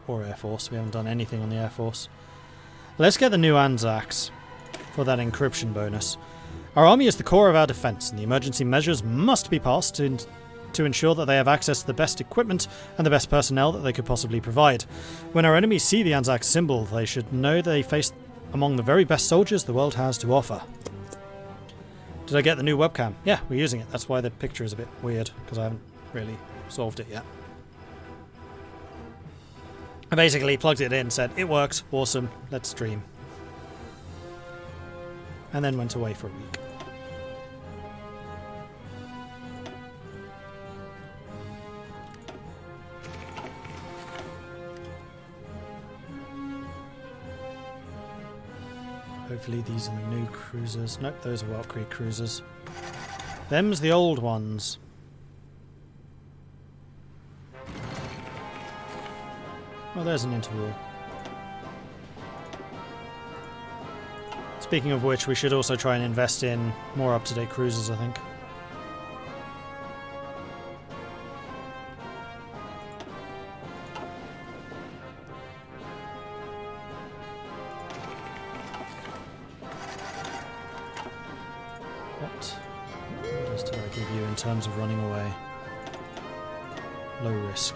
or Air Force. We haven't done anything on the Air Force. Let's get the new Anzacs for that encryption bonus. Our army is the core of our defence, and the emergency measures must be passed to ensure that they have access to the best equipment and the best personnel that they could possibly provide. When our enemies see the Anzac symbol, they should know they face among the very best soldiers the world has to offer. Did I get the new webcam? Yeah, we're using it. That's why the picture is a bit weird, because I haven't really solved it yet. I basically plugged it in, said, it works, awesome, let's stream. And then went away for a week. Hopefully these are the new cruisers. Nope, those are Wild Creek cruisers. Them's the old ones. Oh, there's an interwar. Speaking of which, we should also try and invest in more up-to-date cruisers, I think. What orders did I give you in terms of running away? Low risk.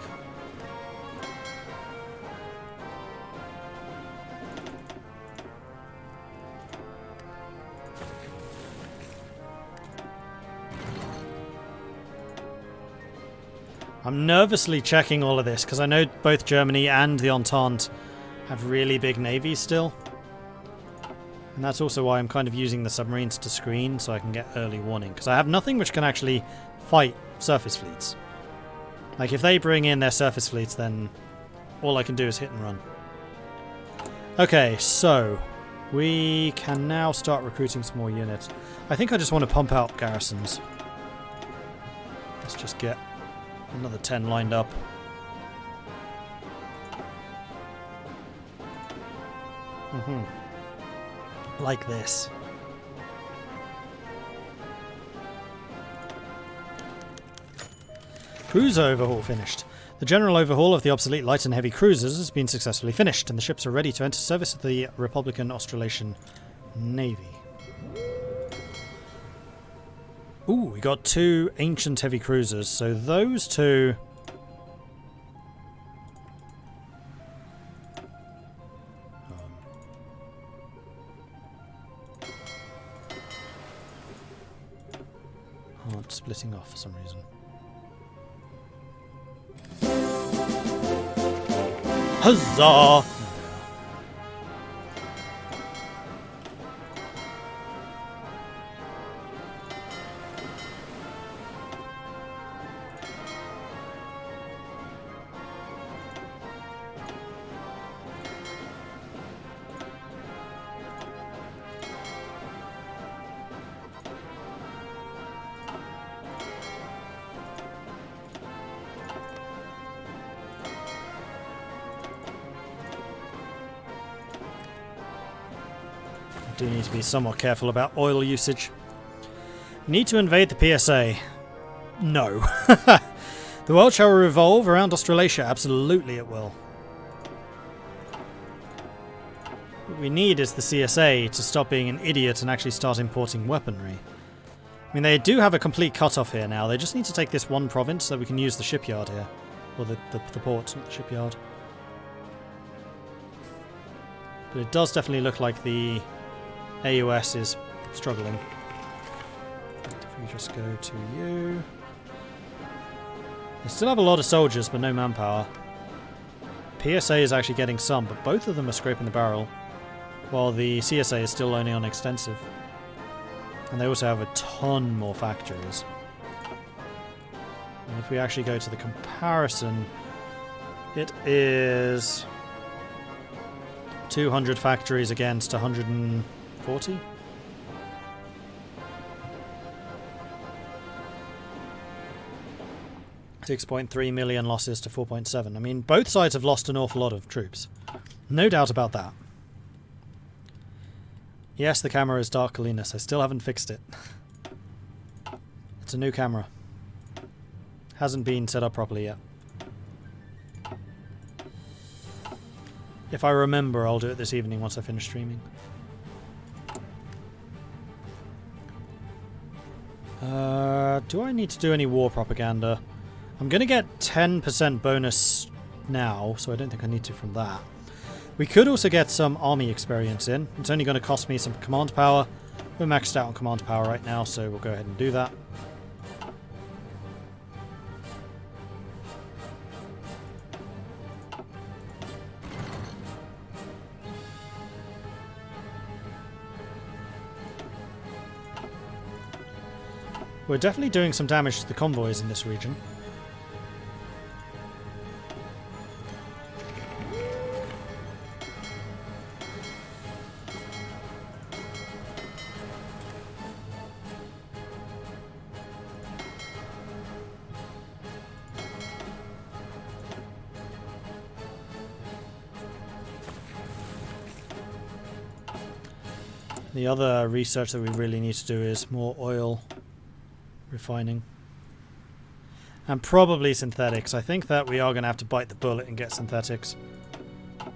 I'm nervously checking all of this because I know both Germany and the Entente have really big navies still. And that's also why I'm kind of using the submarines to screen so I can get early warning. Because I have nothing which can actually fight surface fleets. Like if they bring in their surface fleets, then all I can do is hit and run. Okay, so we can now start recruiting some more units. I think I just want to pump out garrisons. Let's just get another 10 lined up. Like this. Cruiser overhaul finished. The general overhaul of the obsolete light and heavy cruisers has been successfully finished, and the ships are ready to enter service with the Republican Australasian Navy. Ooh, we got 2 ancient heavy cruisers, so those 2... aren't splitting off for some reason. Huzzah! Do need to be somewhat careful about oil usage. Need to invade the PSA? No. The world shall revolve around Australasia. Absolutely it will. What we need is the CSA to stop being an idiot and actually start importing weaponry. I mean, they do have a complete cut-off here now. They just need to take this one province so we can use the shipyard here. Or the port, not the shipyard. But it does definitely look like the AUS is struggling. If we just go to you. They still have a lot of soldiers, but no manpower. PSA is actually getting some, but both of them are scraping the barrel, while the CSA is still only on extensive. And they also have a ton more factories. And if we actually go to the comparison, it is 200 factories against 140? 6.3 million losses to 4.7. I mean, both sides have lost an awful lot of troops. No doubt about that. Yes, the camera is dark Linus. I still haven't fixed it. It's a new camera. Hasn't been set up properly yet. If I remember, I'll do it this evening once I finish streaming. Do I need to do any war propaganda? I'm going to get 10% bonus now, so I don't think I need to from that. We could also get some army experience in. It's only going to cost me some command power. We're maxed out on command power right now, so we'll go ahead and do that. We're definitely doing some damage to the convoys in this region. The other research that we really need to do is more oil refining. And probably synthetics. I think that we are going to have to bite the bullet and get synthetics. I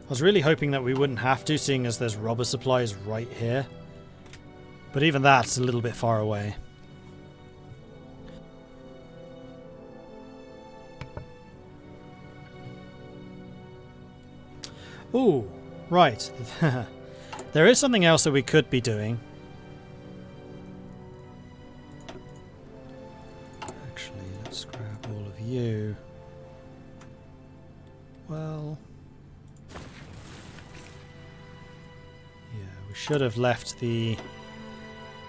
was really hoping that we wouldn't have to, seeing as there's rubber supplies right here. But even that's a little bit far away. Ooh, right. There is something else that we could be doing. Actually, let's grab all of you. Well... yeah, we should have left the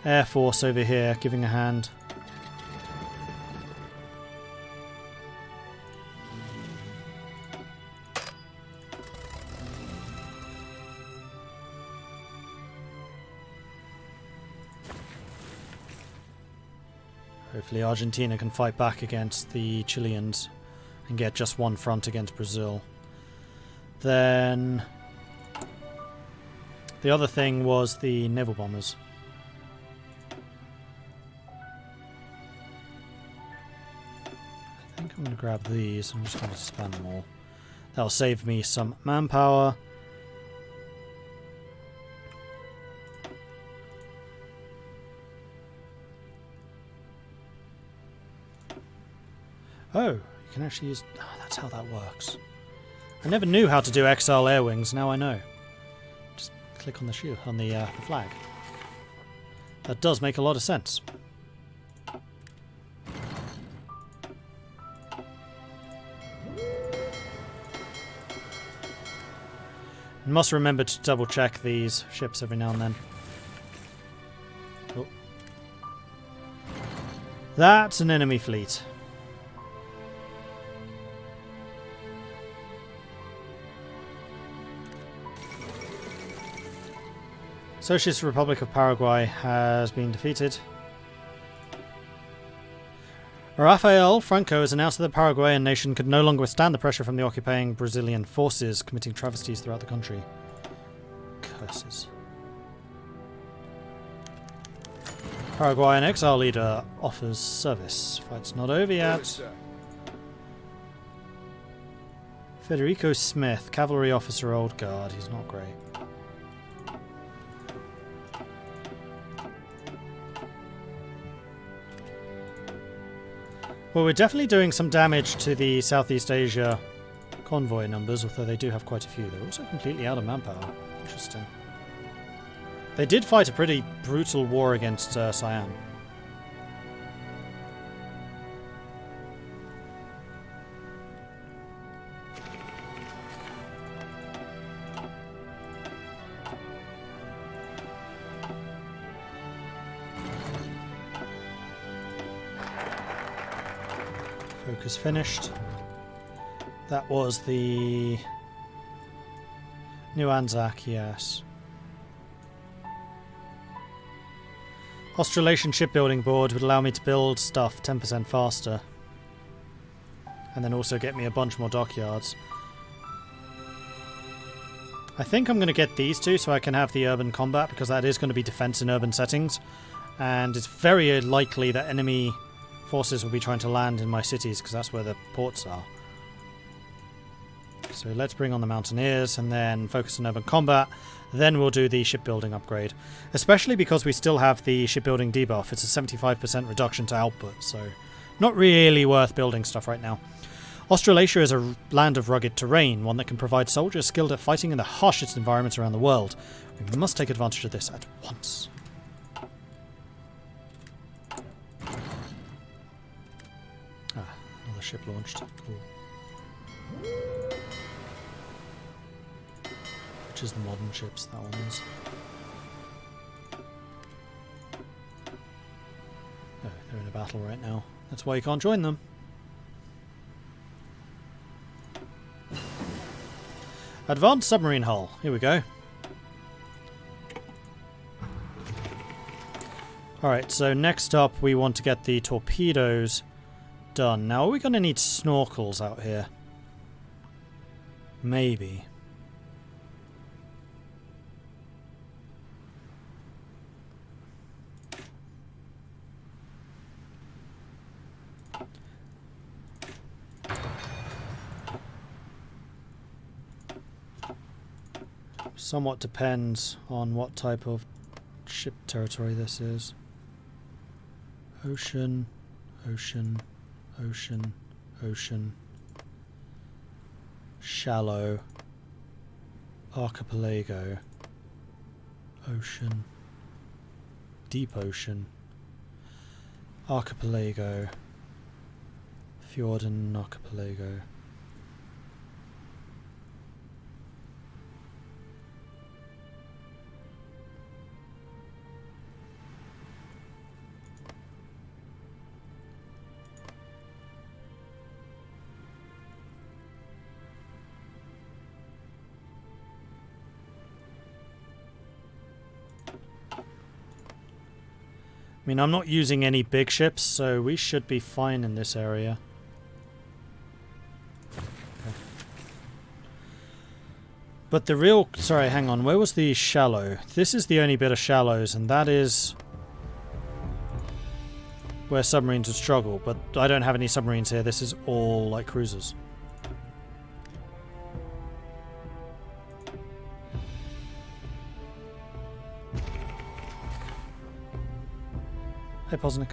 Air Force over here giving a hand. Hopefully Argentina can fight back against the Chileans and get just one front against Brazil. Then the other thing was the naval bombers. I think I'm going to grab these. I'm just going to spam them all. That'll save me some manpower. Oh, you can actually use... oh, that's how that works. I never knew how to do XL air wings, now I know. Just click on the shoe, on the flag. That does make a lot of sense. Must remember to double check these ships every now and then. Oh. That's an enemy fleet. Socialist Republic of Paraguay has been defeated. Rafael Franco has announced that the Paraguayan nation could no longer withstand the pressure from the occupying Brazilian forces, committing travesties throughout the country. Curses. Paraguayan exile leader offers service. Fight's not over yet. Federico Smith, cavalry officer, old guard. He's not great. Well, we're definitely doing some damage to the Southeast Asia convoy numbers, although they do have quite a few. They're also completely out of manpower. Interesting. They did fight a pretty brutal war against Siam. Focus finished. That was the New Anzac, yes. Australasian Shipbuilding Board would allow me to build stuff 10% faster. And then also get me a bunch more dockyards. I think I'm going to get these two so I can have the urban combat, because that is going to be defense in urban settings. And it's very likely that enemy forces will be trying to land in my cities, because that's where the ports are. So let's bring on the Mountaineers and then focus on urban combat. Then we'll do the shipbuilding upgrade. Especially because we still have the shipbuilding debuff. It's a 75% reduction to output, so not really worth building stuff right now. Australasia is a land of rugged terrain, one that can provide soldiers skilled at fighting in the harshest environments around the world. We must take advantage of this at once. Another ship launched. Cool. Which is the modern ships, that one is. Oh, they're in a battle right now. That's why you can't join them. Advanced submarine hull. Here we go. Alright, so next up we want to get the torpedoes done. Now, are we going to need snorkels out here? Maybe. Somewhat depends on what type of ship territory this is. Ocean, ocean, ocean, ocean. Shallow. Archipelago. Ocean. Deep ocean. Archipelago. Fjord and archipelago. I mean, I'm not using any big ships, so we should be fine in this area. Okay. But the real... Sorry, hang on. Where was the shallow? This is the only bit of shallows, and that is where submarines would struggle. But I don't have any submarines here. This is all like cruisers. Hey, Posnick.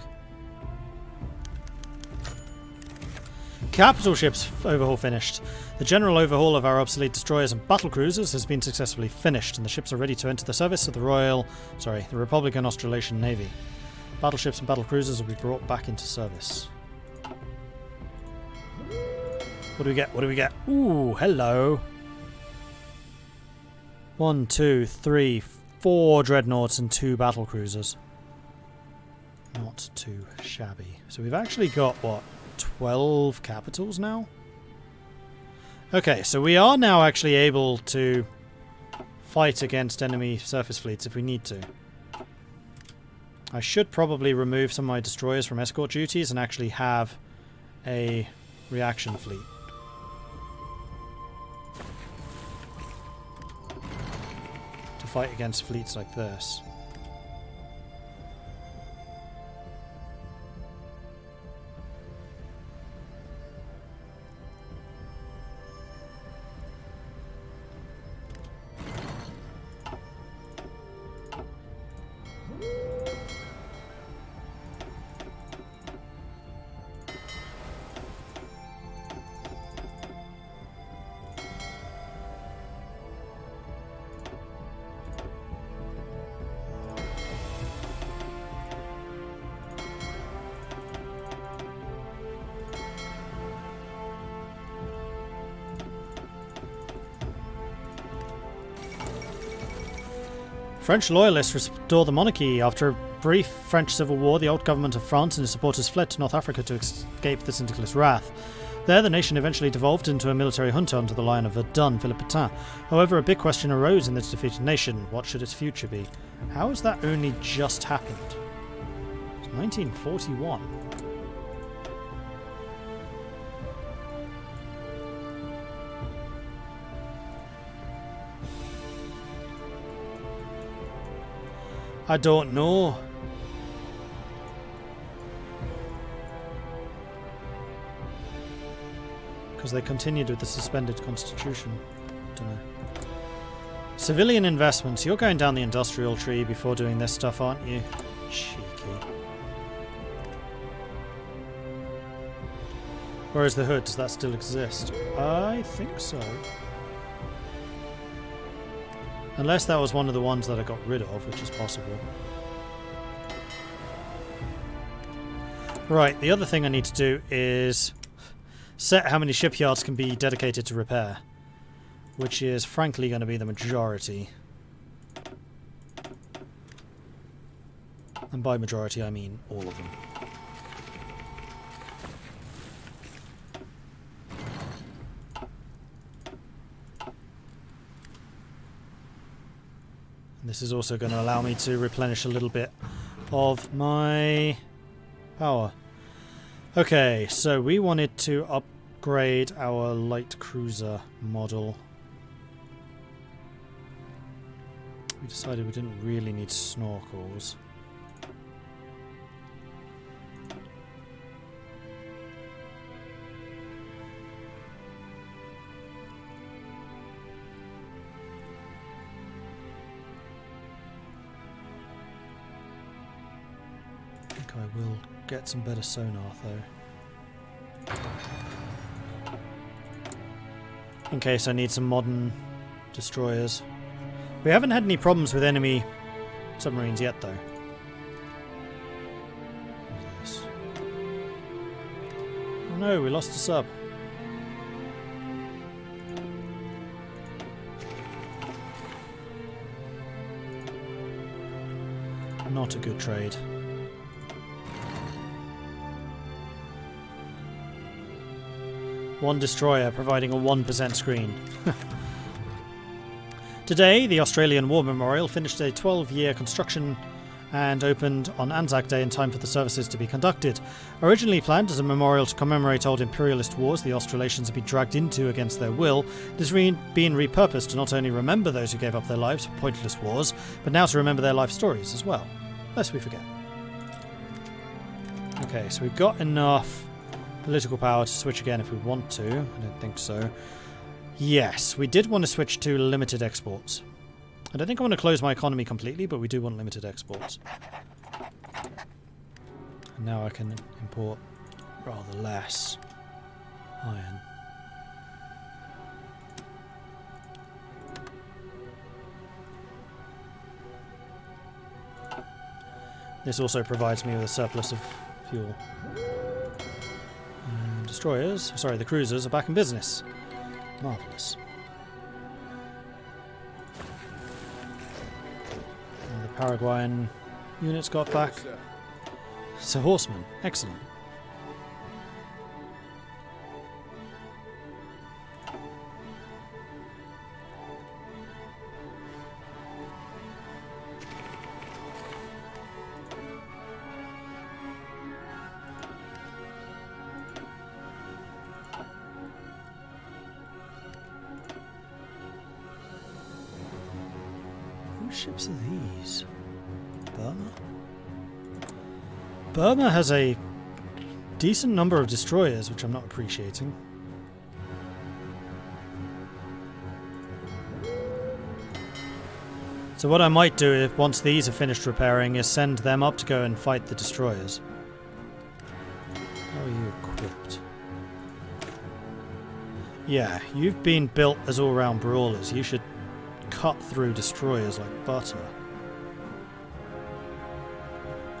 Capital ships overhaul finished. The general overhaul of our obsolete destroyers and battle cruisers has been successfully finished, and the ships are ready to enter the service of the the Republican Australasian Navy. Battleships and battle cruisers will be brought back into service. What do we get? What do we get? Ooh, hello. 1, 2, 3, 4 dreadnoughts and 2 battle cruisers. Not too shabby. So we've actually got, what, 12 capitals now? Okay, so we are now actually able to fight against enemy surface fleets if we need to. I should probably remove some of my destroyers from escort duties and actually have a reaction fleet. To fight against fleets like this. French loyalists restore the monarchy. After a brief French civil war, the old government of France and its supporters fled to North Africa to escape the syndicalist wrath. There, the nation eventually devolved into a military junta under the Lion of Verdun, Philippe Pétain. However, a big question arose in this defeated nation. What should its future be? How has that only just happened? It's 1941. I don't know. Because they continued with the suspended constitution. Don't know. Civilian investments. You're going down the industrial tree before doing this stuff, aren't you? Cheeky. Where is the hood? Does that still exist? I think so. Unless that was one of the ones that I got rid of, which is possible. Right, the other thing I need to do is set how many shipyards can be dedicated to repair. Which is frankly going to be the majority. And by majority I mean all of them. This is also going to allow me to replenish a little bit of my power. Okay, so we wanted to upgrade our light cruiser model. We decided we didn't really need snorkels. I will get some better sonar though. In case I need some modern destroyers. We haven't had any problems with enemy submarines yet though. What's this? Oh no, we lost a sub. Not a good trade. One destroyer providing a 1% screen. Today, the Australian War Memorial finished a 12-year construction and opened on Anzac Day in time for the services to be conducted. Originally planned as a memorial to commemorate old imperialist wars the Australasians had been dragged into against their will, it has been repurposed to not only remember those who gave up their lives for pointless wars, but now to remember their life stories as well, lest we forget. Okay, so we've got enough political power to switch again if we want to. I don't think so. Yes, we did want to switch to limited exports. I don't think I want to close my economy completely, but we do want limited exports. And now I can import rather less iron. This also provides me with a surplus of fuel. Destroyers, sorry, the cruisers are back in business. Marvellous. And the Paraguayan units got back. It's a horseman. Excellent. Ships are these? Burma? Burma has a decent number of destroyers, which I'm not appreciating. So what I might do, if once these are finished repairing, is send them up to go and fight the destroyers. How are you equipped? Yeah, you've been built as all-round brawlers. You should cut through destroyers like butter.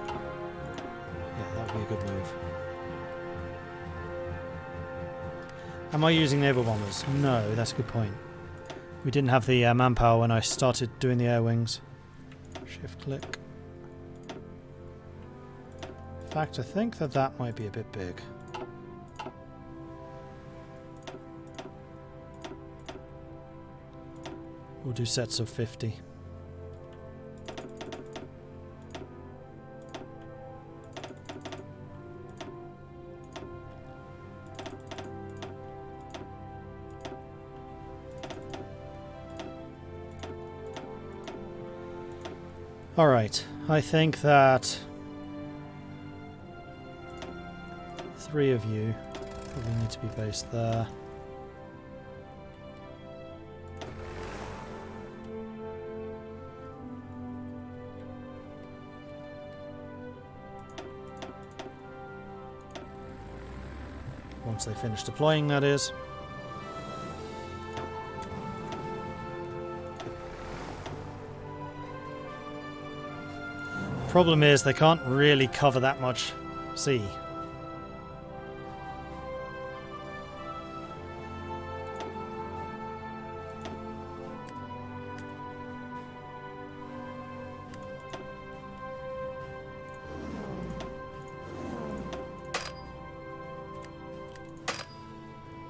Yeah, that would be a good move. Am I using naval bombers? No, that's a good point. We didn't have the manpower when I started doing the air wings. Shift click. In fact, I think that might be a bit big. We'll do sets of 50. Alright, I think that 3 of you probably need to be based there. Once they finish deploying, that is. Problem is, they can't really cover that much sea.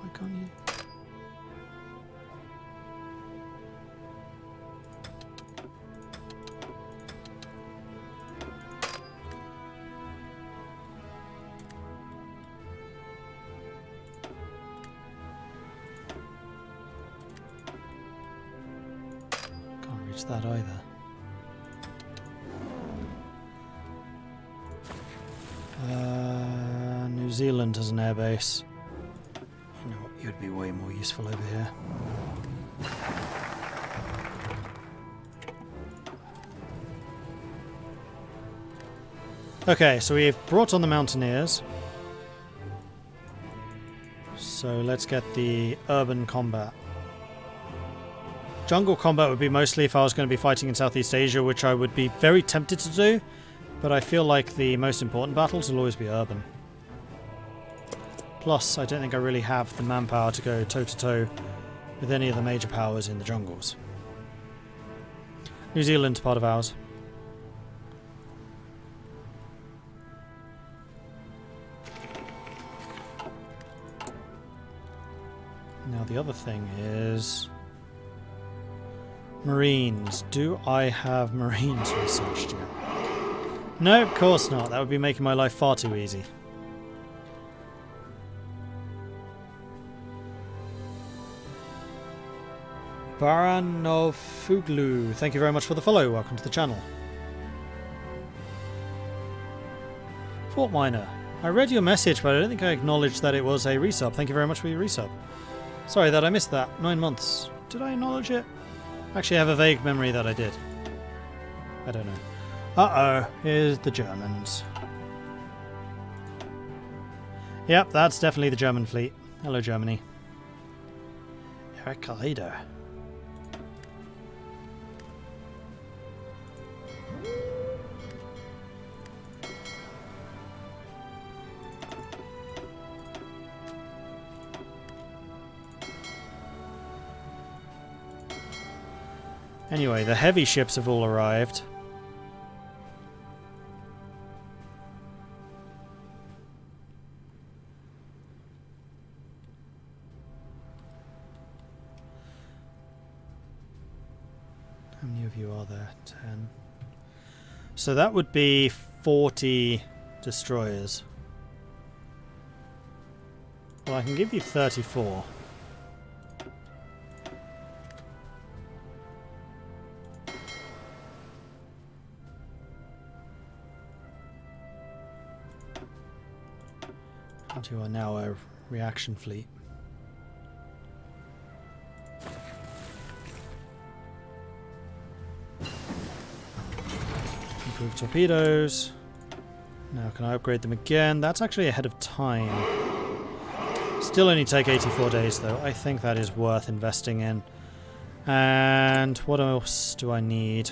Why can't you? That either. New Zealand has an airbase. You know what? You'd be way more useful over here. Okay, so we've brought on the Mountaineers. So let's get the urban combat. Jungle combat would be mostly if I was going to be fighting in Southeast Asia, which I would be very tempted to do, but I feel like the most important battles will always be urban. Plus, I don't think I really have the manpower to go toe-to-toe with any of the major powers in the jungles. New Zealand's part of ours. Now the other thing is... Marines. Do I have Marines researched yet? No, of course not. That would be making my life far too easy. Baranofuglu, thank you very much for the follow. Welcome to the channel. Fort Miner. I read your message, but I don't think I acknowledged that it was a resub. Thank you very much for your resub. Sorry that I missed that. 9 months. Did I acknowledge it? Actually, I have a vague memory that I did. I don't know. Uh-oh, here's the Germans. Yep, that's definitely the German fleet. Hello, Germany. Eric Kaiser. Anyway, the heavy ships have all arrived. How many of you are there? 10. So that would be 40 destroyers. Well, I can give you 34. You are now a reaction fleet. Improved torpedoes. Now can I upgrade them again? That's actually ahead of time. Still only take 84 days though. I think that is worth investing in. And what else do I need?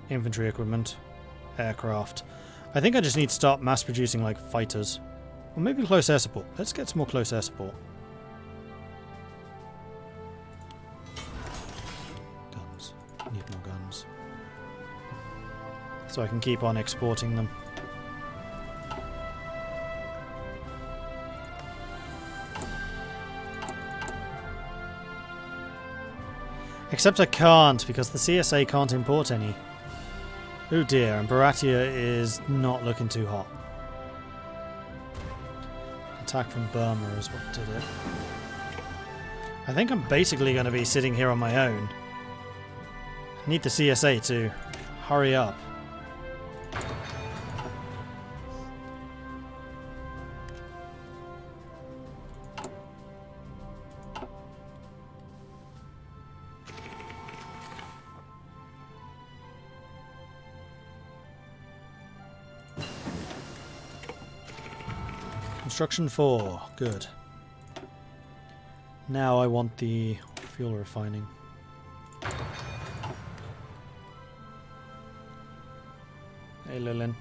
Infantry equipment. Aircraft. I think I just need to start mass producing like fighters. Or maybe close air support. Let's get some more close air support. Guns. Need more guns. So I can keep on exporting them. Except I can't, because the CSA can't import any. Oh dear, and Baratia is not looking too hot. Attack from Burma is what did it. I think I'm basically going to be sitting here on my own. I need the CSA to hurry up. Construction 4. Good. Now I want the fuel refining. Hey, Lilin.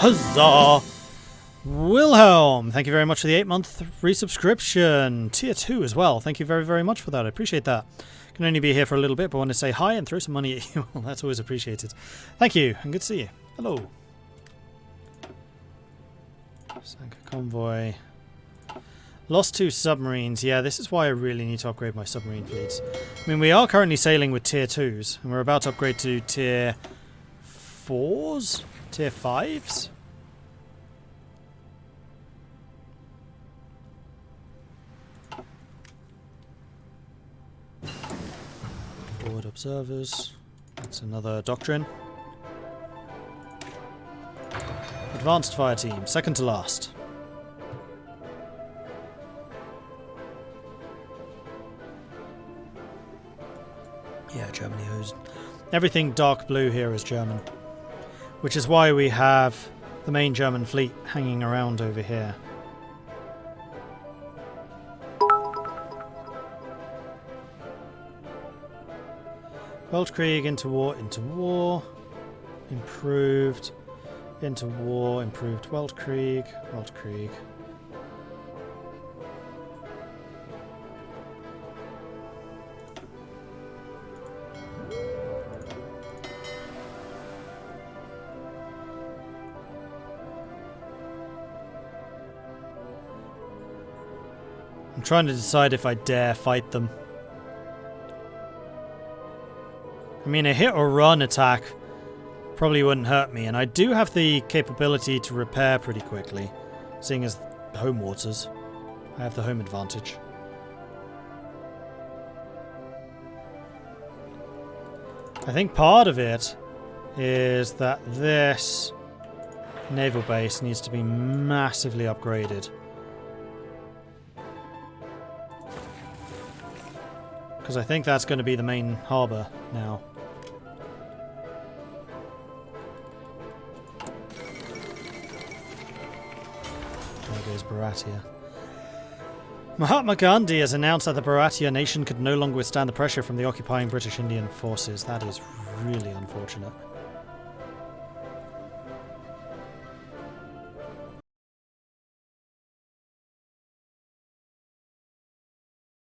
Huzzah! Wilhelm, thank you very much for the 8-month resubscription. Tier 2 as well. Thank you very, very much for that. I appreciate that. Can only be here for a little bit, but want to say hi and throw some money at you. Well, that's always appreciated. Thank you, and good to see you. Hello. Sank a convoy. Lost 2 submarines. Yeah, this is why I really need to upgrade my submarine fleets. I mean, we are currently sailing with tier 2s, and we're about to upgrade to tier 4s? Tier 5s? Forward observers. That's another doctrine. Advanced fire team, second to last. Yeah, Germany owes. Everything dark blue here is German. Which is why we have the main German fleet hanging around over here. Weltkrieg into war, improved, into war, improved Weltkrieg. I'm trying to decide if I dare fight them. I mean, a hit or run attack probably wouldn't hurt me, and I do have the capability to repair pretty quickly, seeing as home waters. I have the home advantage. I think part of it is that this naval base needs to be massively upgraded. Because I think that's going to be the main harbour now. There goes Baratia. Mahatma Gandhi has announced that the Bharatiya nation could no longer withstand the pressure from the occupying British Indian forces. That is really unfortunate.